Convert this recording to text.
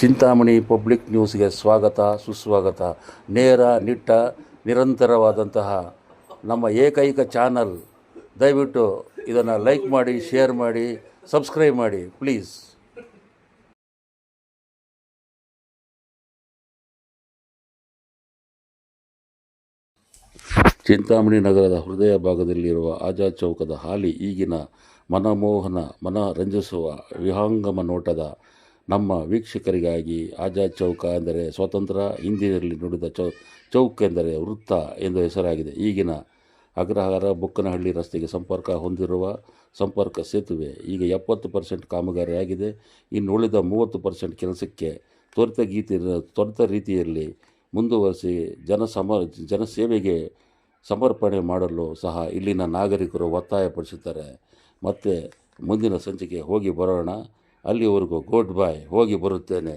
Chintamani public ನ್ಯೂಸ್ಗೆ ಸ್ವಾಗತ ಸುಸ್ವಾಗತ. ನೇರ ನಿಟ್ಟ ನಿರಂತರವಾದಂತಹ ನಮ್ಮ ಏಕೈಕ ಚಾನಲ್. ದಯವಿಟ್ಟು ಇದನ್ನು ಲೈಕ್ ಮಾಡಿ, ಶೇರ್ ಮಾಡಿ, ಸಬ್ಸ್ಕ್ರೈಬ್ ಮಾಡಿ ಪ್ಲೀಸ್. ಚಿಂತಾಮಣಿ ನಗರದ ಹೃದಯ ಭಾಗದಲ್ಲಿರುವ ಆಜಾದ್ ಚೌಕದ ಹಾಲಿ ಈಗಿನ ಮನಮೋಹನ ಮನರಂಜಿಸುವ ವಿಹಂಗಮ ನೋಟದ ನಮ್ಮ ವೀಕ್ಷಕರಿಗಾಗಿ ಆಜಾದ್ ಚೌಕ ಎಂದರೆ ಸ್ವತಂತ್ರ, ಹಿಂದಿಯಲ್ಲಿ ನುಡಿದ ಚೌಕ್ ಎಂದರೆ ವೃತ್ತ ಎಂದು ಹೆಸರಾಗಿದೆ. ಈಗಿನ ಅಗ್ರಹಾರ ಬುಕ್ಕನಹಳ್ಳಿ ರಸ್ತೆಗೆ ಸಂಪರ್ಕ ಹೊಂದಿರುವ ಸಂಪರ್ಕ ಸೇತುವೆ ಈಗ 70% ಕಾಮಗಾರಿಯಾಗಿದೆ. ಇನ್ನು ಉಳಿದ 30% ಕೆಲಸಕ್ಕೆ ತ್ವರಿತ ರೀತಿಯಲ್ಲಿ ಮುಂದುವರಿಸಿ ಜನಸೇವೆಗೆ ಸಮರ್ಪಣೆ ಮಾಡಲು ಸಹ ಇಲ್ಲಿನ ನಾಗರಿಕರು ಒತ್ತಾಯಪಡಿಸುತ್ತಾರೆ. ಮತ್ತೆ ಮುಂದಿನ ಸಂಚಿಕೆ ಹೋಗಿ ಬರೋಣ. ಅಲ್ಲಿವರೆಗೂ ಗುಡ್ ಬೈ. ಹೋಗಿ ಬರುತ್ತೇನೆ.